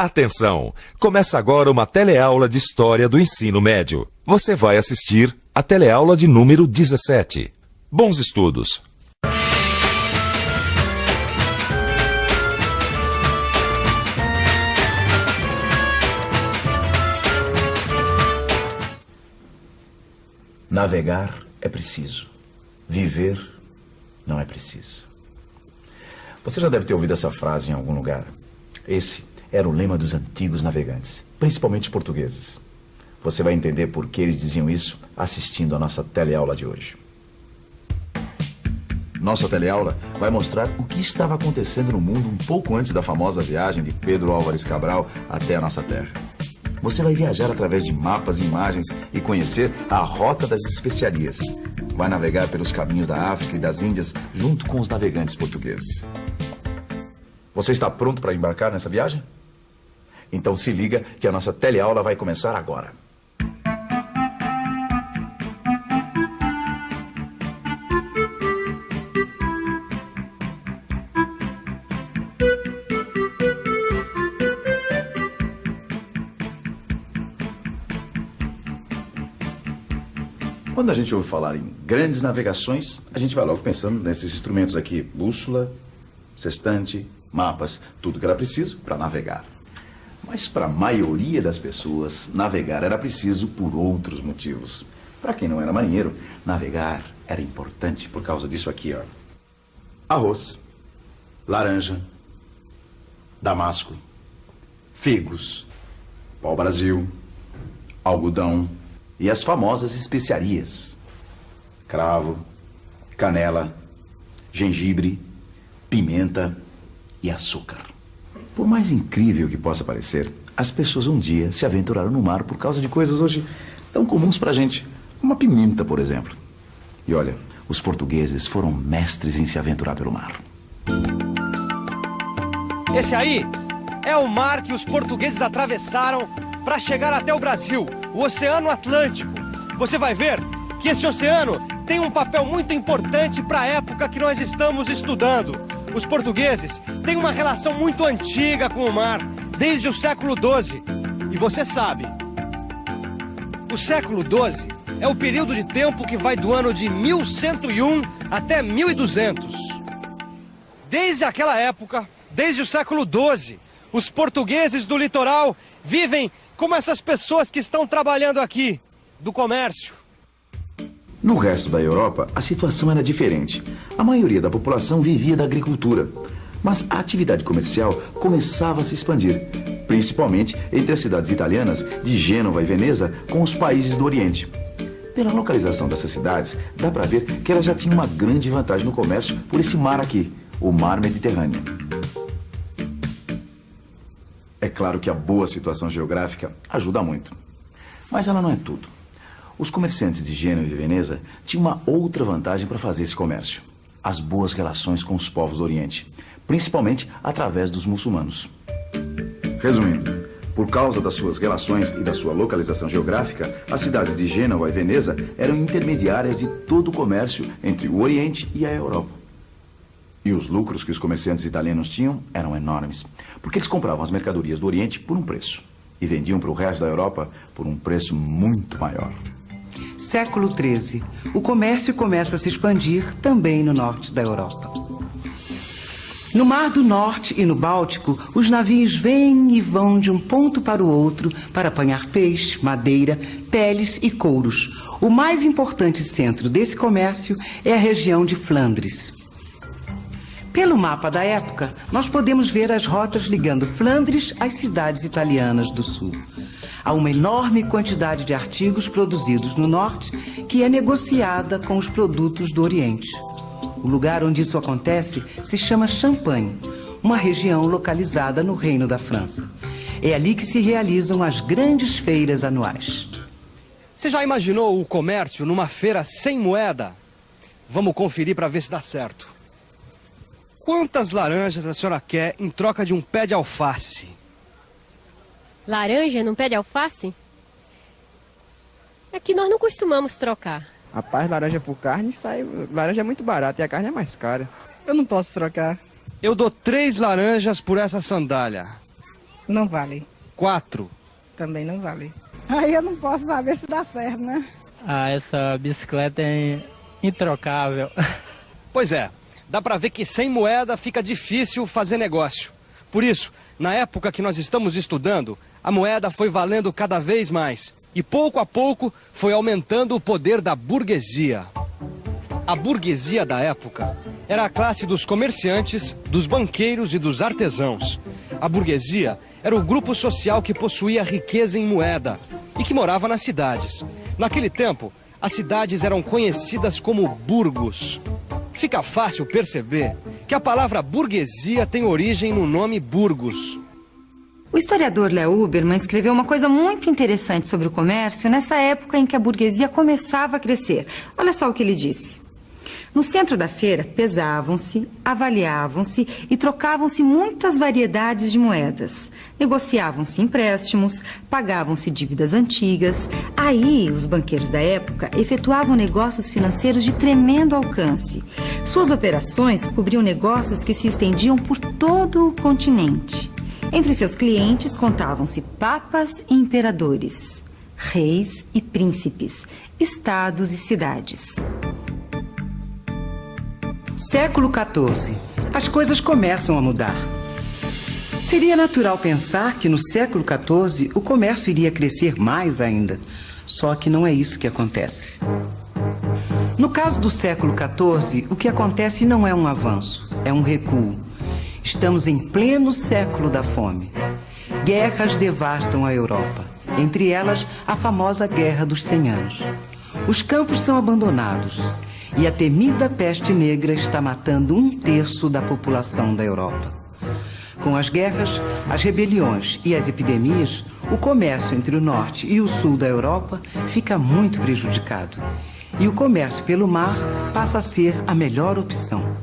Atenção! Começa agora uma teleaula de História do Ensino Médio. Você vai assistir a teleaula de número 17. Bons estudos! Navegar é preciso. Viver não é preciso. Você já deve ter ouvido essa frase em algum lugar. Esse era o lema dos antigos navegantes, principalmente portugueses. Você vai entender por que eles diziam isso assistindo a nossa teleaula de hoje. Nossa teleaula vai mostrar o que estava acontecendo no mundo um pouco antes da famosa viagem de Pedro Álvares Cabral até a nossa terra. Você vai viajar através de mapas e imagens e conhecer a Rota das Especiarias. Vai navegar pelos caminhos da África e das Índias junto com os navegantes portugueses. Você está pronto para embarcar nessa viagem? Então se liga que a nossa teleaula vai começar agora. Quando a gente ouve falar em grandes navegações, a gente vai logo pensando nesses instrumentos aqui: bússola, sextante, mapas, tudo que era preciso para navegar. Mas para a maioria das pessoas, navegar era preciso por outros motivos. Para quem não era marinheiro, navegar era importante por causa disso aqui, ó: arroz, laranja, damasco, figos, pau-brasil, algodão e as famosas especiarias: cravo, canela, gengibre, pimenta e açúcar. Por mais incrível que possa parecer, as pessoas um dia se aventuraram no mar por causa de coisas hoje tão comuns pra gente, como a pimenta, por exemplo. E olha, os portugueses foram mestres em se aventurar pelo mar. Esse aí é o mar que os portugueses atravessaram para chegar até o Brasil, o Oceano Atlântico. Você vai ver que esse oceano tem um papel muito importante para a época que nós estamos estudando. Os portugueses têm uma relação muito antiga com o mar, desde o século XII. E você sabe, o século XII é o período de tempo que vai do ano de 1101 até 1200. Desde aquela época, desde o século XII, os portugueses do litoral vivem como essas pessoas que estão trabalhando aqui, do comércio. No resto da Europa, a situação era diferente. A maioria da população vivia da agricultura, mas a atividade comercial começava a se expandir, principalmente entre as cidades italianas de Gênova e Veneza com os países do Oriente. Pela localização dessas cidades, dá para ver que elas já tinham uma grande vantagem no comércio por esse mar aqui, o Mar Mediterrâneo. É claro que a boa situação geográfica ajuda muito, mas ela não é tudo. Os comerciantes de Gênova e Veneza tinham uma outra vantagem para fazer esse comércio: as boas relações com os povos do Oriente, principalmente através dos muçulmanos. Resumindo, por causa das suas relações e da sua localização geográfica, as cidades de Gênova e Veneza eram intermediárias de todo o comércio entre o Oriente e a Europa. E os lucros que os comerciantes italianos tinham eram enormes, porque eles compravam as mercadorias do Oriente por um preço e vendiam para o resto da Europa por um preço muito maior. Século XIII. O comércio começa a se expandir também no norte da Europa. No Mar do Norte e no Báltico, os navios vêm e vão de um ponto para o outro para apanhar peixe, madeira, peles e couros. O mais importante centro desse comércio é a região de Flandres. Pelo mapa da época, nós podemos ver as rotas ligando Flandres às cidades italianas do sul. Há uma enorme quantidade de artigos produzidos no norte que é negociada com os produtos do Oriente. O lugar onde isso acontece se chama Champagne, uma região localizada no Reino da França. É ali que se realizam as grandes feiras anuais. Você já imaginou o comércio numa feira sem moeda? Vamos conferir para ver se dá certo. Quantas laranjas a senhora quer em troca de um pé de alface? Laranja num pé de alface? Aqui nós não costumamos trocar. Rapaz, laranja por carne, laranja é muito barata e a carne é mais cara. Eu não posso trocar. Eu dou 3 laranjas por essa sandália. Não vale. 4. Também não vale. Aí eu não posso saber se dá certo, né? Essa bicicleta é introcável. Pois é, dá pra ver que sem moeda fica difícil fazer negócio. Por isso, na época que nós estamos estudando, a moeda foi valendo cada vez mais. E pouco a pouco foi aumentando o poder da burguesia. A burguesia da época era a classe dos comerciantes, dos banqueiros e dos artesãos. A burguesia era o grupo social que possuía riqueza em moeda e que morava nas cidades. Naquele tempo, as cidades eram conhecidas como burgos. Fica fácil perceber que a palavra burguesia tem origem no nome Burgos. O historiador Léo Huberman escreveu uma coisa muito interessante sobre o comércio nessa época em que a burguesia começava a crescer. Olha só o que ele disse. No centro da feira, pesavam-se, avaliavam-se e trocavam-se muitas variedades de moedas. Negociavam-se empréstimos, pagavam-se dívidas antigas. Aí, os banqueiros da época efetuavam negócios financeiros de tremendo alcance. Suas operações cobriam negócios que se estendiam por todo o continente. Entre seus clientes contavam-se papas e imperadores, reis e príncipes, estados e cidades. Século XIV. As coisas começam a mudar. Seria natural pensar que no século XIV o comércio iria crescer mais ainda. Só que não é isso que acontece. No caso do século XIV, o que acontece não é um avanço, é um recuo. Estamos em pleno século da fome. Guerras devastam a Europa, entre elas a famosa Guerra dos 100 Anos. Os campos são abandonados e a temida peste negra está matando 1/3 da população da Europa. Com as guerras, as rebeliões e as epidemias, o comércio entre o norte e o sul da Europa fica muito prejudicado. E o comércio pelo mar passa a ser a melhor opção.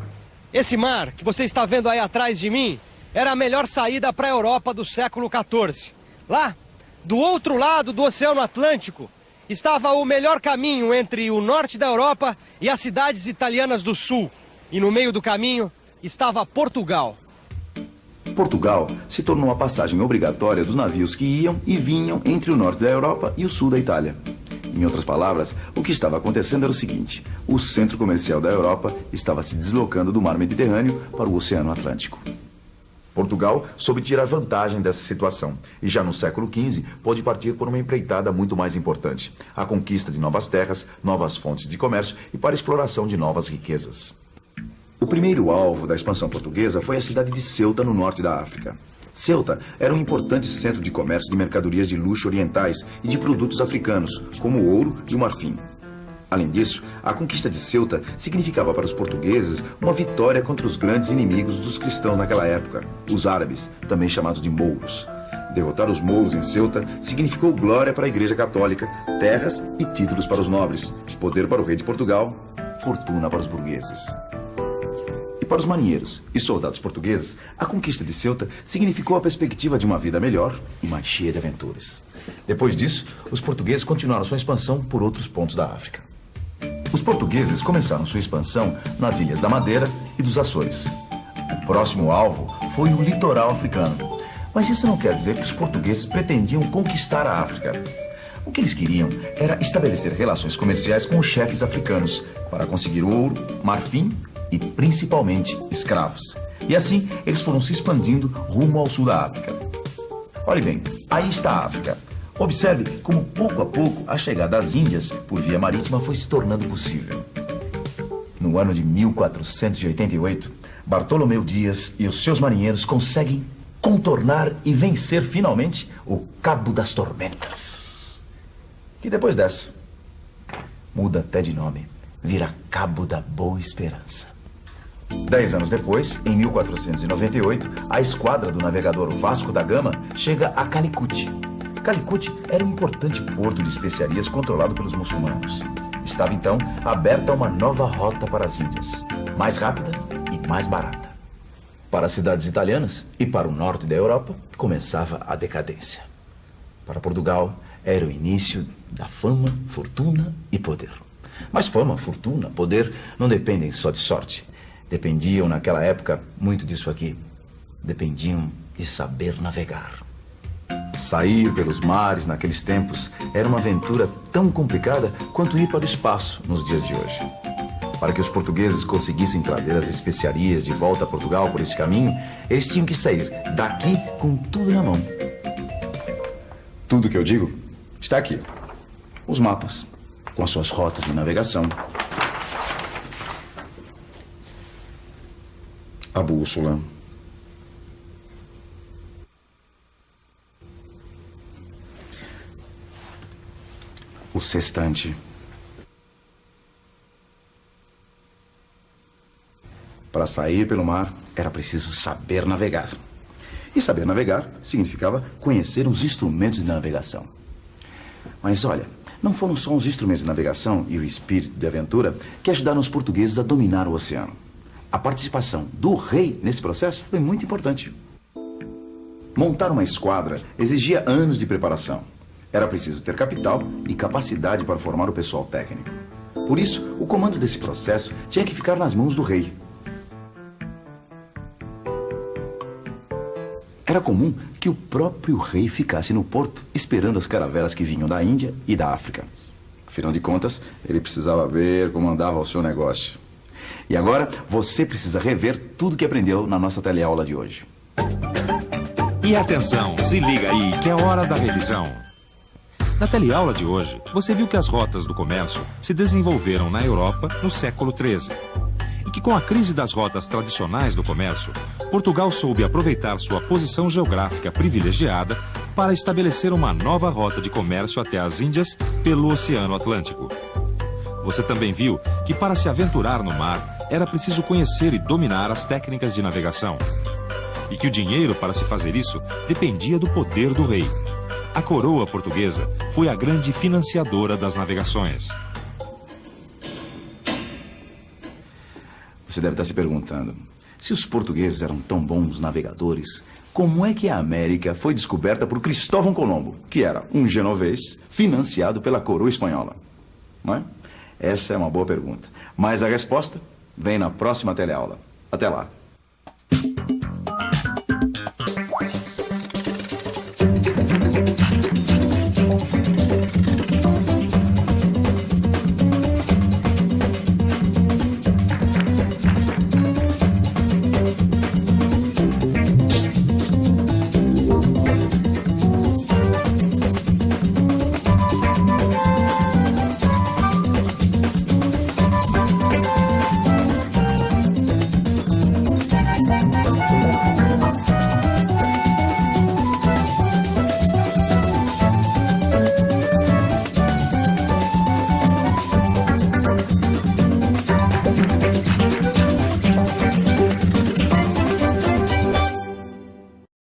Esse mar que você está vendo aí atrás de mim era a melhor saída para a Europa do século XIV. Lá, do outro lado do Oceano Atlântico, estava o melhor caminho entre o norte da Europa e as cidades italianas do sul. E no meio do caminho estava Portugal. Portugal se tornou a passagem obrigatória dos navios que iam e vinham entre o norte da Europa e o sul da Itália. Em outras palavras, o que estava acontecendo era o seguinte: o centro comercial da Europa estava se deslocando do mar Mediterrâneo para o Oceano Atlântico. Portugal soube tirar vantagem dessa situação e já no século XV pôde partir por uma empreitada muito mais importante: a conquista de novas terras, novas fontes de comércio e para a exploração de novas riquezas. O primeiro alvo da expansão portuguesa foi a cidade de Ceuta, no norte da África. Ceuta era um importante centro de comércio de mercadorias de luxo orientais e de produtos africanos, como o ouro e o marfim. Além disso, a conquista de Ceuta significava para os portugueses uma vitória contra os grandes inimigos dos cristãos naquela época, os árabes, também chamados de mouros. Derrotar os mouros em Ceuta significou glória para a Igreja Católica, terras e títulos para os nobres, poder para o rei de Portugal, fortuna para os burgueses. E para os marinheiros e soldados portugueses, a conquista de Ceuta significou a perspectiva de uma vida melhor e mais cheia de aventuras. Depois disso, os portugueses continuaram sua expansão por outros pontos da África. Os portugueses começaram sua expansão nas Ilhas da Madeira e dos Açores. O próximo alvo foi o litoral africano. Mas isso não quer dizer que os portugueses pretendiam conquistar a África. O que eles queriam era estabelecer relações comerciais com os chefes africanos para conseguir ouro, marfim e principalmente escravos. E assim eles foram se expandindo rumo ao sul da África. Olhe bem, aí está a África. Observe como pouco a pouco a chegada às Índias por via marítima foi se tornando possível. No ano de 1488, Bartolomeu Dias e os seus marinheiros conseguem contornar e vencer finalmente o Cabo das Tormentas, que depois dessa muda até de nome, vira Cabo da Boa Esperança. 10 anos depois, em 1498, a esquadra do navegador Vasco da Gama chega a Calicut. Calicut era um importante porto de especiarias controlado pelos muçulmanos. Estava então aberta uma nova rota para as Índias, mais rápida e mais barata. Para as cidades italianas e para o norte da Europa, começava a decadência. Para Portugal, era o início da fama, fortuna e poder. Mas fama, fortuna, poder não dependem só de sorte. Dependiam naquela época muito disso aqui. Dependiam de saber navegar. Sair pelos mares naqueles tempos era uma aventura tão complicada quanto ir para o espaço nos dias de hoje. Para que os portugueses conseguissem trazer as especiarias de volta a Portugal por esse caminho, eles tinham que sair daqui com tudo na mão. Tudo que eu digo está aqui. Os mapas, com as suas rotas de navegação. A bússola. O sextante. Para sair pelo mar, era preciso saber navegar. E saber navegar significava conhecer os instrumentos de navegação. Mas olha, não foram só os instrumentos de navegação e o espírito de aventura que ajudaram os portugueses a dominar o oceano. A participação do rei nesse processo foi muito importante. Montar uma esquadra exigia anos de preparação. Era preciso ter capital e capacidade para formar o pessoal técnico. Por isso, o comando desse processo tinha que ficar nas mãos do rei. Era comum que o próprio rei ficasse no porto esperando as caravelas que vinham da Índia e da África. Afinal de contas, ele precisava ver como andava o seu negócio. E agora, você precisa rever tudo que aprendeu na nossa teleaula de hoje. E atenção, se liga aí que é hora da revisão. Na teleaula de hoje, você viu que as rotas do comércio se desenvolveram na Europa no século XIII. E que com a crise das rotas tradicionais do comércio, Portugal soube aproveitar sua posição geográfica privilegiada para estabelecer uma nova rota de comércio até as Índias pelo Oceano Atlântico. Você também viu que para se aventurar no mar era preciso conhecer e dominar as técnicas de navegação. E que o dinheiro para se fazer isso dependia do poder do rei. A coroa portuguesa foi a grande financiadora das navegações. Você deve estar se perguntando, se os portugueses eram tão bons navegadores, como é que a América foi descoberta por Cristóvão Colombo, que era um genovês financiado pela coroa espanhola? Não é? Essa é uma boa pergunta. Mas a resposta vem na próxima teleaula. Até lá.